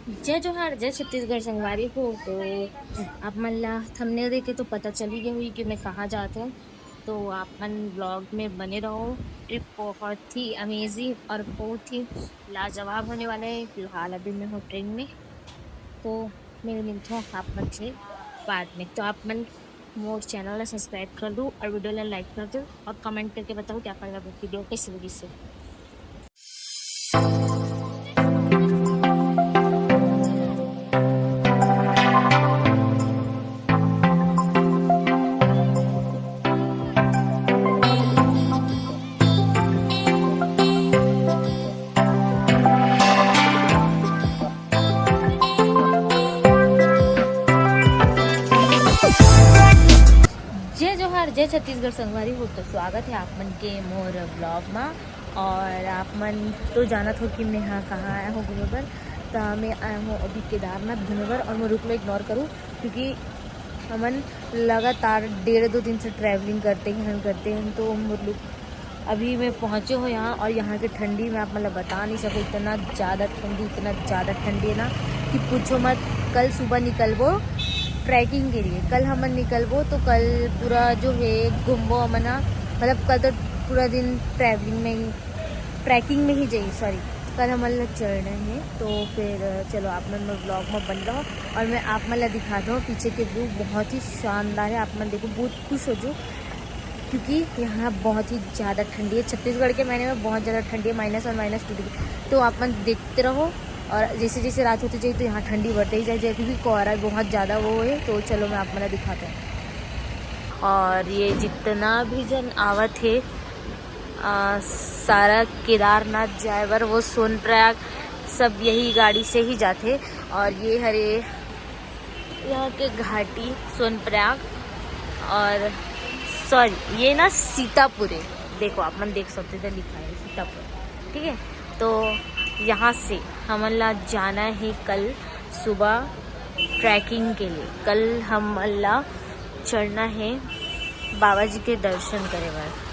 जय जोहार जय छत्तीसगढ़ संगवारी हो। तो आप मन ला थंबनेल देख के तो पता चली गई हुई कि मैं कहाँ जात हूँ। तो आप मन ब्लॉग में बने रहो। ट्रिप बहुत ही अमेजिंग और बहुत ही लाजवाब होने वाला है। फिलहाल अभी मैं हूँ ट्रेन में। तो मैं मिलता हूँ आप मन से बाद में। तो आप मन मोर चैनल ला सब्सक्राइब कर दो और वीडियो ला लाइक कर दो और कमेंट करके बताओ क्या पड़ेगा वीडियो कैसी लगी से। जय जोहार जय छत्तीसगढ़ संगवारी हो। तो स्वागत है आप मन के मोर ब्लॉग में। और आप मन तो जानत हो कि मैं यहाँ कहाँ आया हूँ घूमे पर। तो मैं आया हूँ अभी केदारनाथ घूमे पर और मैं रुक लो इग्नोर करूँ क्योंकि हमन लगातार 1.5-2 दिन से ट्रैवलिंग करते हैं तो हम लोग अभी मैं पहुँचे हो यहाँ। और यहाँ की ठंडी में आप मतलब बता नहीं सको, इतना ज़्यादा ठंडी है ना कि पूछो मत। कल सुबह निकलबो ट्रैकिंग के लिए, कल हमन निकलबो तो कल पूरा जो है घूमबो हमना, मतलब कल तो पूरा दिन ट्रैकिंग में ही जाइए। सॉरी, कल हमन लोग चढ़ना है। तो फिर चलो आप मन ब्लॉग में बन रहो और मैं आप मन ला दिखा दूँ पीछे के व्यू बहुत ही शानदार है। आप मन देखो बहुत खुश हो जाओ क्योंकि यहाँ बहुत ही ज़्यादा ठंडी है। छत्तीसगढ़ के महीने में बहुत ज़्यादा ठंडी है, -1 -2 डिग्री। तो आप मन देखते रहो और जैसे जैसे रात होती जाए तो यहाँ ठंडी बढ़ते ही जाए क्योंकि कोहरा बहुत ज़्यादा वो है। तो चलो मैं आप मन दिखाता हूँ। और ये जितना भी जन आवत है सारा केदारनाथ जाए बर वो सोनप्रयाग सब यही गाड़ी से ही जाते। और ये हरे यहाँ के घाटी सोनप्रयाग और सॉरी ये ना सीतापुर है। देखो आप मन देख सकते थे लिखा है सीतापुर, ठीक है। तो यहाँ से हमन ला जाना है कल सुबह ट्रैकिंग के लिए। कल हमन ला चढ़ना है बाबा जी के दर्शन करे बर।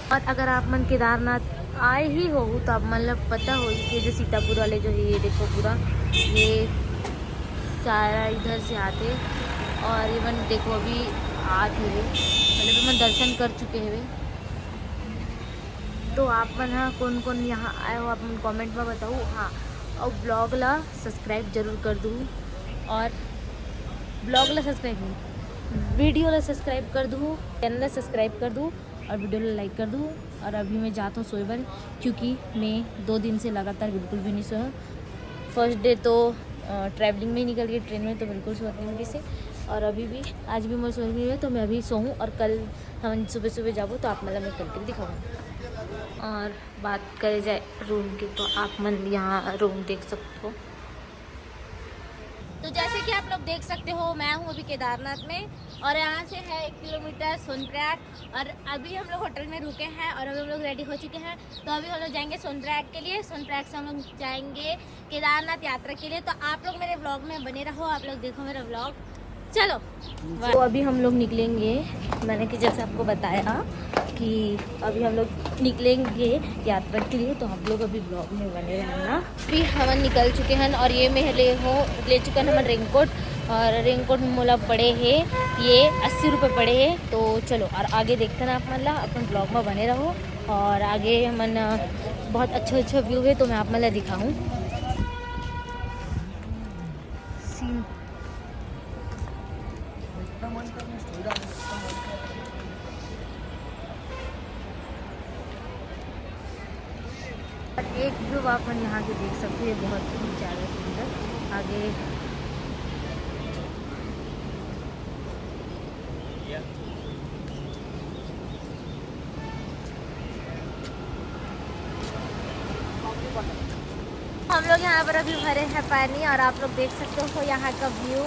और अगर आप मन केदारनाथ आए ही हो तो आप मन ला पता हो कि जो सीतापुर वाले जो है ये देखो पूरा ये सारा इधर से आते। और ये मन देखो अभी आते हुए मतलब मन दर्शन कर चुके हैं। तो आप मन हाँ कौन कौन यहाँ आए हो आप मन कमेंट में बताओ। हाँ, और ब्लॉग ला सब्सक्राइब जरूर कर दूँ और ब्लॉग ला सब्सक्राइब नहीं वीडियो ला सब्सक्राइब कर दूँ, चैनल ला सब्सक्राइब कर दूँ और वीडियो ला लाइक कर दूँ। और अभी मैं जाता हूँ सोए बर क्योंकि मैं 2 दिन से लगातार बिल्कुल भी नहीं सोया। फर्स्ट डे तो ट्रैवलिंग में ही निकल गई ट्रेन में, तो बिल्कुल सोने मेरे से। और अभी भी आज भी मैं सोई नहीं है तो मैं अभी सोऊं और कल हम सुबह सुबह जाबो तो आप मतलब मैं कल के दिखाऊँ। और बात करे जाए रूम की तो आप मन यहाँ रूम देख सकते हो। तो जैसे कि आप लोग देख सकते हो मैं हूँ अभी केदारनाथ में और यहाँ से है 1 किलोमीटर सोनप्रयाग। और अभी हम लोग होटल में रुके हैं और अभी हम लोग रेडी हो चुके हैं। तो अभी हम लोग जाएंगे सोनप्रयाग के लिए, सोनप्रयाग से हम लोग जाएंगे केदारनाथ यात्रा के लिए। तो आप लोग मेरे ब्लॉग में बने रहो, आप लोग देखो मेरा ब्लॉग। चलो तो अभी हम लोग निकलेंगे, मैंने कि जैसे आपको बताया कि अभी हम लोग निकलेंगे यात्रा के लिए। तो आप लोग अभी ब्लॉग में बने रहना। फिर हम निकल चुके हैं और ये मैं ले चुके हैं हमारे रेनकोट। और रेनकोट में मोला पड़े हैं ये 80 रुपये पड़े हैं। तो चलो और आगे देखते ना आप मतलब अपन ब्लॉग में बने रहो। और आगे मन बहुत अच्छा व्यू है तो मैं आप मतलब दिखाऊँ सीन। एक व्यू आप यहाँ के देख सकते हैं बहुत ही ज़्यादा सुंदर। आगे हम लोग यहाँ पर अभी भरे हैं पानी और आप लोग देख सकते हो यहाँ का व्यू।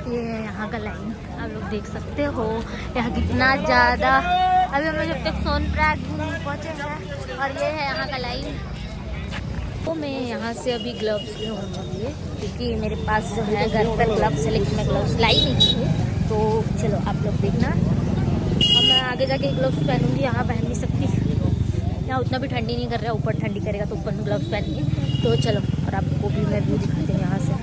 ये यहाँ का लाइन आप लोग देख सकते हो यहाँ कितना ज़्यादा। अभी हम लोग जब तक सोनप्रयाग पहुँचे हैं और ये है यहाँ का लाइन। तो मैं यहाँ से अभी ग्लव्स लूँगी क्योंकि मेरे पास जो है घर पर ग्लव्स है लेकिन मैं ग्लव्स लाई नहीं थी। तो चलो आप लोग देखना। अब मैं आगे जाके ग्लव्स पहनूंगी, यहाँ पहन नहीं सकती, यहाँ उतना भी ठंडी नहीं कर रहा है, ऊपर ठंडी करेगा तो ऊपर में ग्लव्स पहनेंगे। तो चलो और आपको भी मैं व्यू दिखाती हूँ यहाँ से।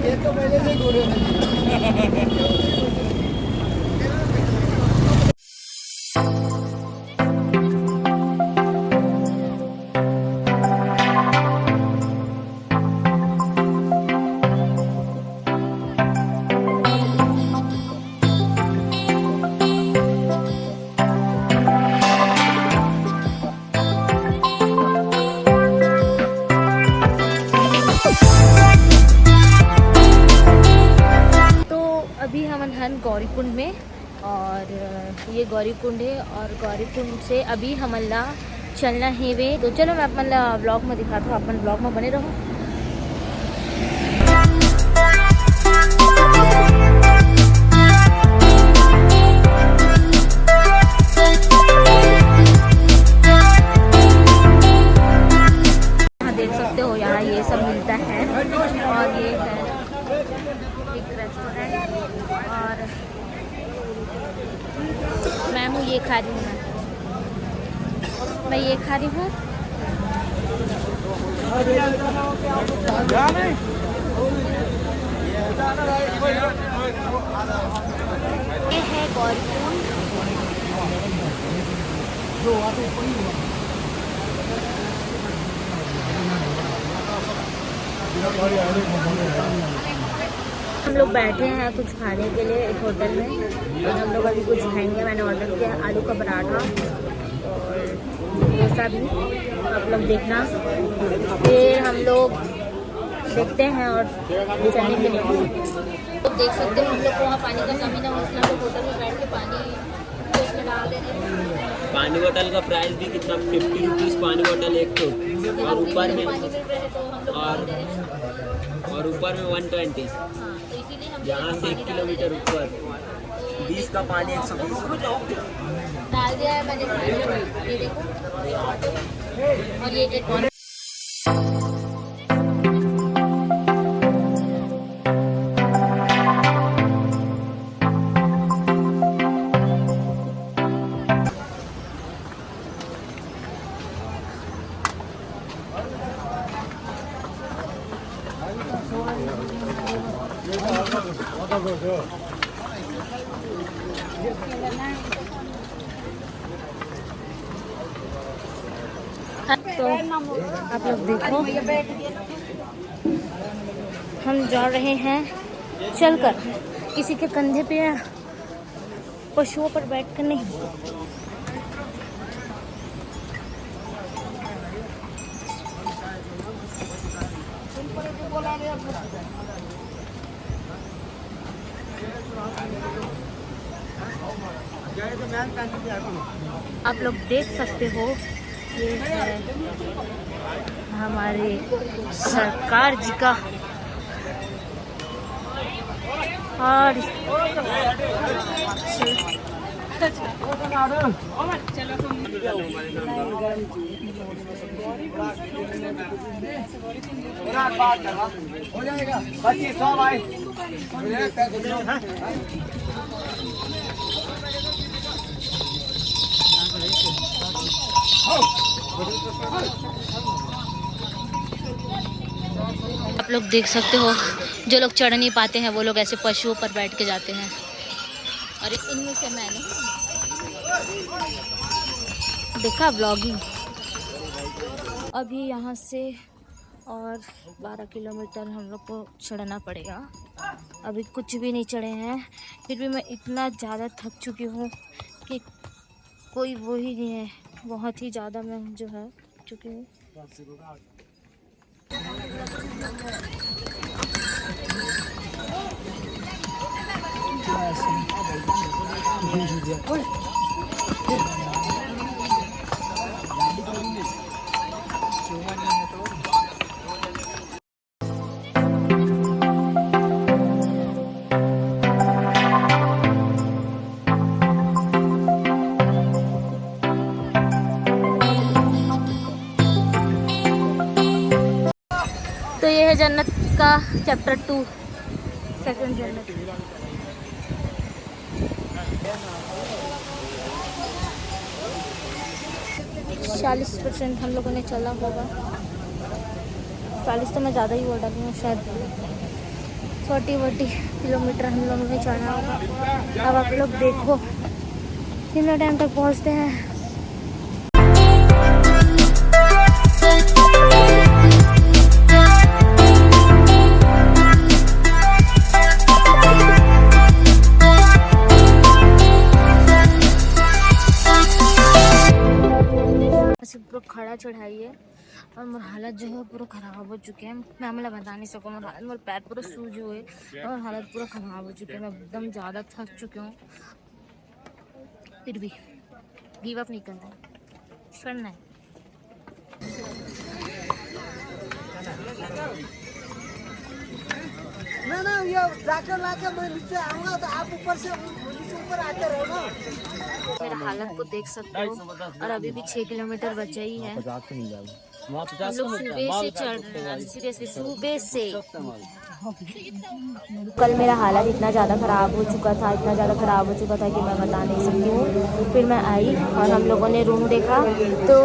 ये तो पहले से घोड़े अभी हम हन गौरीकुंड में, और ये गौरीकुंड है, और गौरीकुंड से अभी हमला चलना है वे। तो चलो मैं अपन ब्लॉग में दिखाता हूँ, अपन ब्लॉग में बने रहो। देख सकते हो यहाँ ये सब मिलता है, और ये है एक रेस्टोरेंट, और मैं हूँ ये खा रही हूँ, मैं ये खा रही हूँ। ये है गौरीकुंड। हम लोग बैठे हैं कुछ खाने के लिए एक होटल में, और हम लोग अभी कुछ खाएंगे। मैंने ऑर्डर किया आलू का पराठा और डोसा भी, आप लोग देखना। फिर हम लोग देखते हैं और चलने के लिए तो देख सकते हो हम लोग को वहाँ पानी का कमी ना हो, इसलिए हम लोग होटल में बैठ के पानी उसमें डाल दे रहे हैं। पानी बोतल का प्राइस भी कितना, 50 रुपीज़ पानी बोतल एक तो, और ऊपर में और ऊपर में 120। यहाँ से 1 किलोमीटर ऊपर 20 का पानी 120 डाल दिया है मैंने पानी, ये देखो। और ये एक और तो आप लोग देखो, हम जा रहे हैं चलकर, किसी के कंधे पे पशुओं पर बैठकर नहीं। आप लोग देख सकते हो ये है हमारे सरकार जी का, और हो जाएगा 2500 भाई। आप लोग देख सकते हो जो लोग चढ़ नहीं पाते हैं वो लोग ऐसे पशुओं पर बैठ के जाते हैं, और इनमें से मैंने देखा ब्लॉगिंग। अभी यहाँ से और 12 किलोमीटर हम लोग को चढ़ना पड़ेगा। अभी कुछ भी नहीं चढ़े हैं, फिर भी मैं इतना ज़्यादा थक चुकी हूँ कि कोई वो ही नहीं है। बहुत ही ज़्यादा मैं जो है चुकी हूँ। तो ये है जन्नत का चैप्टर 2, सेकंड जन्नत। चालीस % हम लोगों ने चला होगा, 40 तो मैं ज़्यादा ही बोल रही हूँ, शायद 40 किलोमीटर हम लोगों ने चढ़ा होगा। अब आप लोग देखो कितना टाइम तक पहुँचते हैं। पूरा खड़ा चढ़ाई है और मेरा हालत जो है पूरा ख़राब हो चुके हैं। मैं हमला बता नहीं सकूँ, मेरे पैर पूरा सूज हुए और हालत पूरा ख़राब हो चुके हैं। मैं एकदम ज़्यादा थक चुकी हूँ, फिर भी गिव अप नहीं करना, चढ़ना है। ना ये जाकर लाकर मैं नीचे आऊंगा तो आप ऊपर से ऊपर आते रहो ना। मेरा हालत को देख सकते हो और अभी भी 6 किलोमीटर बचा ही है। हम लोग सुबह से चढ़ रहे हैं, सीरियसली सुबह से। कल मेरा हालत इतना ज़्यादा ख़राब हो चुका था, इतना ज़्यादा ख़राब हो चुका था कि मैं बता नहीं सकती हूँ। फिर मैं आई और हम लोगों ने रूम देखा तो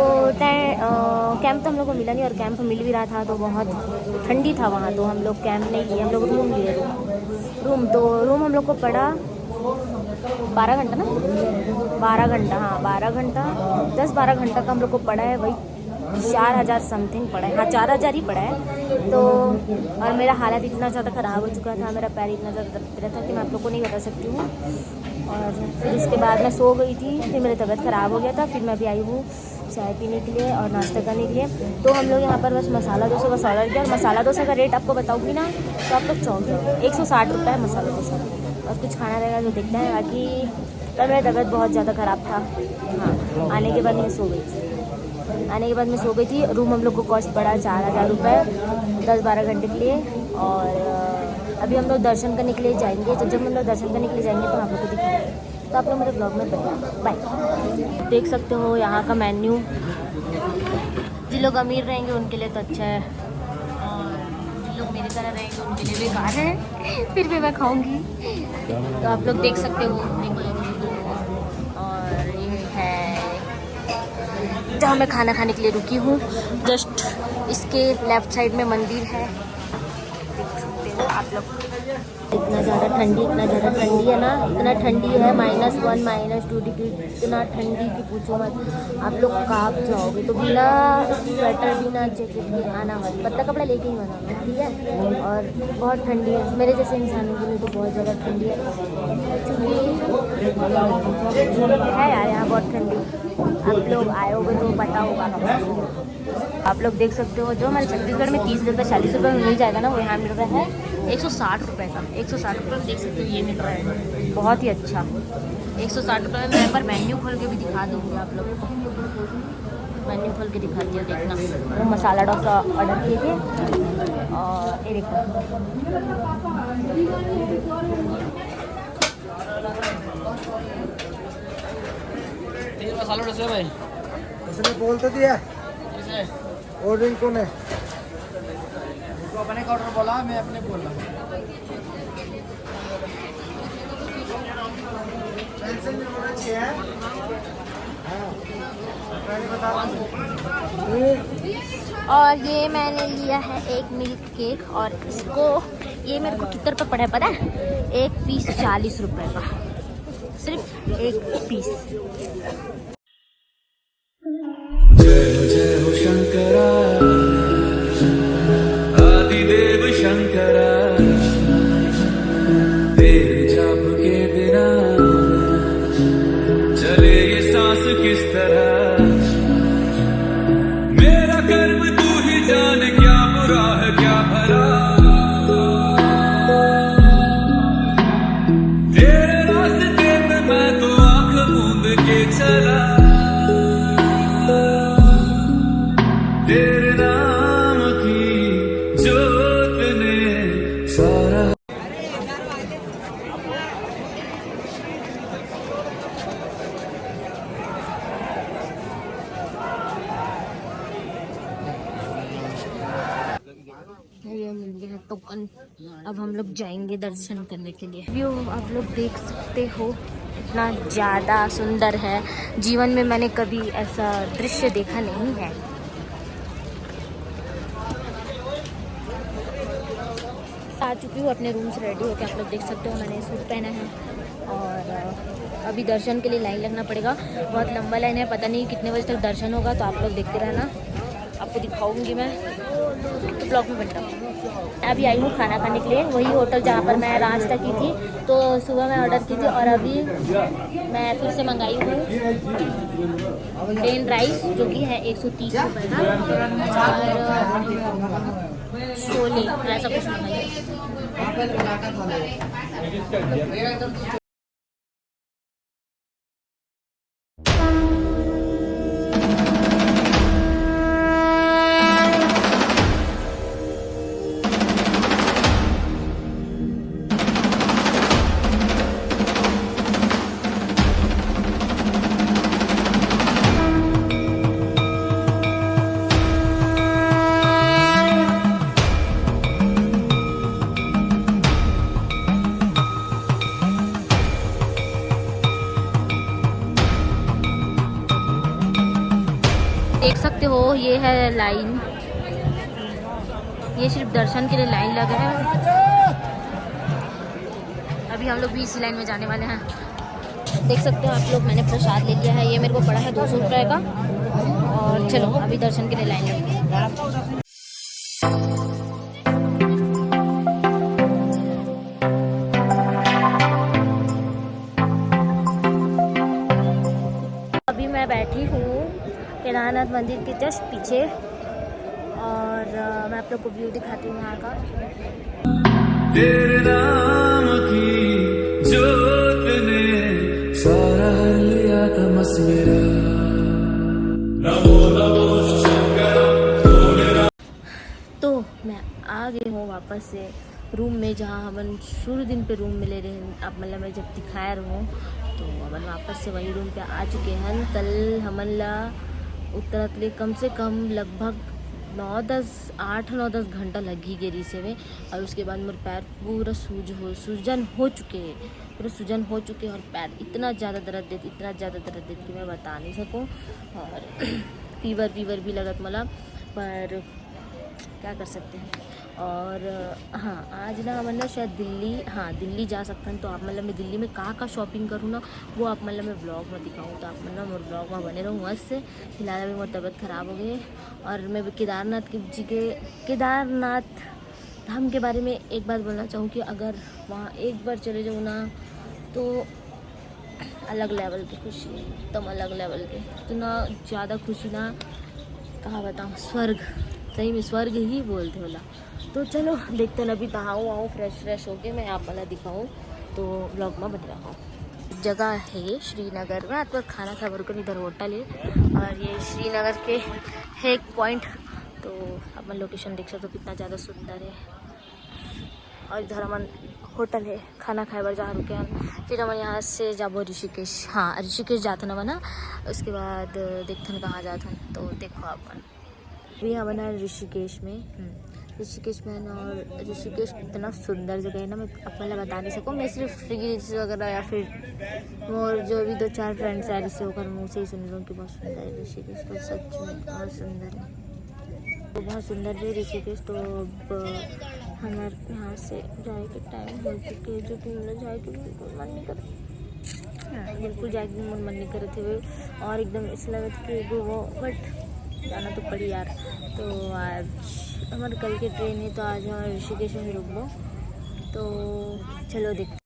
कैंप तो हम लोग को मिला नहीं, और कैंप मिल भी रहा था तो बहुत ठंडी था वहाँ, तो हम लोग कैंप नहीं लिए, हम लोग रूम लिए। रूम हम लोग को पड़ा 12 घंटा ना, 12 घंटा, हाँ 12 घंटा, 10-12 घंटा का हम लोग को पड़ा है। वही 4000 समथिंग पड़ा है, हाँ 4000 ही पड़ा है। तो और मेरा हालत इतना ज़्यादा ख़राब हो चुका था, मेरा पैर इतना ज़्यादा दर्द रहा था कि मैं आप लोग को नहीं बता सकती हूँ। और फिर इसके बाद मैं सो गई थी, फिर मेरी तबीयत ख़राब हो गया था। फिर मैं भी आई हूँ चाय पीने के लिए और नाश्ता करने के लिए। तो हम लोग यहाँ पर बस मसाला डोसा बस ऑर्डर किया, और मसाला डोसा का रेट आपको बताऊँगी ना तो आप लोग चाहोगे। 160 रुपये है मसाला डोसा, और कुछ खाना रहेगा जो देखते हैं। बाकी कल मेरी तबीयत बहुत ज़्यादा ख़राब था। हाँ, आने के बाद मैं सो गई थी। रूम हम लोग को कॉस्ट पड़ा 4000 रुपये 10-12 घंटे के लिए। और अभी हम लोग दर्शन करने के लिए जाएंगे, तो जब हम लोग दर्शन करने के लिए जाएंगे तो आप लोग को दिखाएंगे। तो आप लोग मेरे ब्लॉग में बने, बाय। देख सकते हो यहाँ का मेन्यू, जिन लोग अमीर रहेंगे उनके लिए तो अच्छा है, और जिन लोग मेरी तरह रहेंगे उनके लिए बेकार है। फिर भी मैं खाऊंगी, तो आप लोग देख सकते हो। और ये है जहाँ मैं खाना खाने के लिए रुकी हूँ, जस्ट इसके लेफ्ट साइड में मंदिर है, देख सकते हो आप लोग। इतना ज़्यादा ठंडी है ना, इतना ठंडी है, -1 -2 डिग्री, इतना ठंडी कि पूछो मत। आप लोग काँप जाओगे, तो बिना स्वेटर बिना जैकेट के आना मत, पतला कपड़ा लेके ही आना, ठीक है। और बहुत ठंडी है, मेरे जैसे इंसानों के लिए तो बहुत ज़्यादा ठंडी है, क्योंकि है यार यहाँ बहुत ठंडी। आप लोग आए होगे तो पता होगा। आप लोग देख सकते हो, जो हमारे छत्तीसगढ़ में 30 रुपये 40 रुपये में मिल जाएगा ना, वो यहाँ मिल रहा है 160 रुपये का। 160 रुपये में देख सकते हो ये मिल रहा है, बहुत ही अच्छा। 160 रुपये में मैं एक बार मेन्यू खोल के भी दिखा दूँगी आप लोगों को। मेन्यू खोल के दिखाती हूँ, देखना। वो मसाला डोसा ऑर्डर किए थे, और ये देखो मसाला डोसा भाई, उसने बोल तो दिया ऑर्डर कौन है, तो अपने का ऑर्डर बोला, मैं अपने बोला। टेंशन नहीं होना चाहिए। और ये मैंने लिया है एक मिल्क केक, और इसको ये मेरे को कितने रुपये पड़ा है पता है? एक पीस 40 रुपये का, सिर्फ एक पीस। जय हो शंकरा, आदिदेव शंकरा, तेरे जाप के बिना चले ये सांस किस तरह। मेरा कर्म तू ही जाने, क्या बुरा है क्या भला, तेरे रास्ते पे मैं तो आंख मूंद के चला। ये मिल गया टोकन। अब हम लोग जाएंगे दर्शन करने के लिए। व्यू आप लोग देख सकते हो, इतना ज़्यादा सुंदर है। जीवन में मैंने कभी ऐसा दृश्य देखा नहीं है। आ चुकी हूँ अपने रूम से रेडी होकर, आप लोग देख सकते हो मैंने सूट पहना है और अभी दर्शन के लिए लाइन लगना पड़ेगा। बहुत लंबा लाइन है, पता नहीं कितने बजे तक दर्शन होगा, तो आप लोग देखते रहना, आपको दिखाऊंगी मैं, तो ब्लॉग में बन रहा हूँ। अभी आई हूँ खाना खाने के लिए, वही होटल जहाँ पर मैं नाश्ता की थी, तो सुबह मैं ऑर्डर की थी और अभी मैं फिर से मंगाई हूँ प्लेन राइस जो कि है 130 रुपये का, और छोले ऐसा कुछ मंगाई। देख सकते हो ये है लाइन, ये सिर्फ दर्शन के लिए लाइन लगा है। अभी हम लोग भी इसी लाइन में जाने वाले हैं। देख सकते हो आप लोग, मैंने प्रसाद ले लिया है, ये मेरे को पड़ा है 200 रुपये का। और चलो अभी दर्शन के लिए लाइन लगी है। अभी मैं बैठी हूँ केदारनाथ मंदिर के जस्ट पीछे और मैं आप लोग को व्यू दिखाती हूँ यहाँ का। तेरे नाम की जोत ने सारा लिया तमस मेरा। नमो नमो शंकर। तो मैं आ गई हूँ वापस से रूम में, जहाँ हम शुरू दिन पे रूम मिले रहे। अब मतलब मैं जब दिखाया रहूँ तो अपन वापस से वही रूम पे आ चुके हैं। कल हमला उतरत लिए कम से कम लगभग 8-9-10 घंटा लग ही गई रीसे में, और उसके बाद मेरे पैर पूरा सूजन हो चुके और पैर इतना ज़्यादा दर्द देती कि मैं बता नहीं सकूँ। और फीवर भी लगत मला, पर क्या कर सकते हैं। और हाँ, आज ना मतलब शायद दिल्ली जा सकते हैं, तो आप मतलब मैं दिल्ली में कहाँ शॉपिंग करूँ ना, वो आप मतलब मैं ब्लॉग में दिखाऊँ, तो आप मतलब मेरे ब्लॉग में बने रहूँ मस्त से। फिलहाल अभी मेरी तबीयत ख़राब हो गई और मैं केदारनाथ धाम के बारे में एक बात बोलना चाहूँ कि अगर वहाँ एक बार चले जाऊँ ना, तो अलग लेवल की खुशी है, एकदम अलग लेवल के, इतना ज़्यादा खुशी ना, कहाँ बताऊँ, स्वर्ग, सही में स्वर्ग ही बोलते होला। तो चलो देखते हैं अभी नहाऊँ फ्रेश होके मैं आप वाला दिखाऊँ, तो ब्लॉग में बन रहा हूँ। जगह है ये श्रीनगर में, आपको खाना खा कर इधर होटल है, और ये श्रीनगर के है एक पॉइंट, तो अपन लोकेशन देख सकते हो कितना ज़्यादा सुंदर है। और इधर हमारे होटल है, खाना खाए बार जहाँ रुके हैं। फिर हम यहाँ से जाबो ऋषिकेश, हाँ ऋषिकेश जाते ना बना, उसके बाद देखते कहाँ जाते, तो देखो अपन अभी यहाँ बना ऋषिकेश में है ना। और ऋषिकेश इतना सुंदर जगह है ना, मैं अपना बता नहीं सकूँ। मैं सिर्फ रील्स वगैरह या फिर और जो भी 2-4 फ्रेंड्स हैं जिससे होकर मुँह से ही सुन रहा हूँ कि बहुत सुंदर है ऋषिकेश, तो सच में बहुत सुंदर है, तो बहुत सुंदर है ऋषिकेश। तो अब हमारे यहाँ से जाए के टाइम हो चुके हैं, जो कि मतलब जाए के बिल्कुल मन नहीं करे, बिल्कुल जाए के मन नहीं करे थे, और एकदम इस लगे कि वो बट जाना तो पड़ी यार। तो आज हमारे कल की ट्रेन है, तो आज हमारे ऋषिकेश में रुक लो, तो चलो देखते।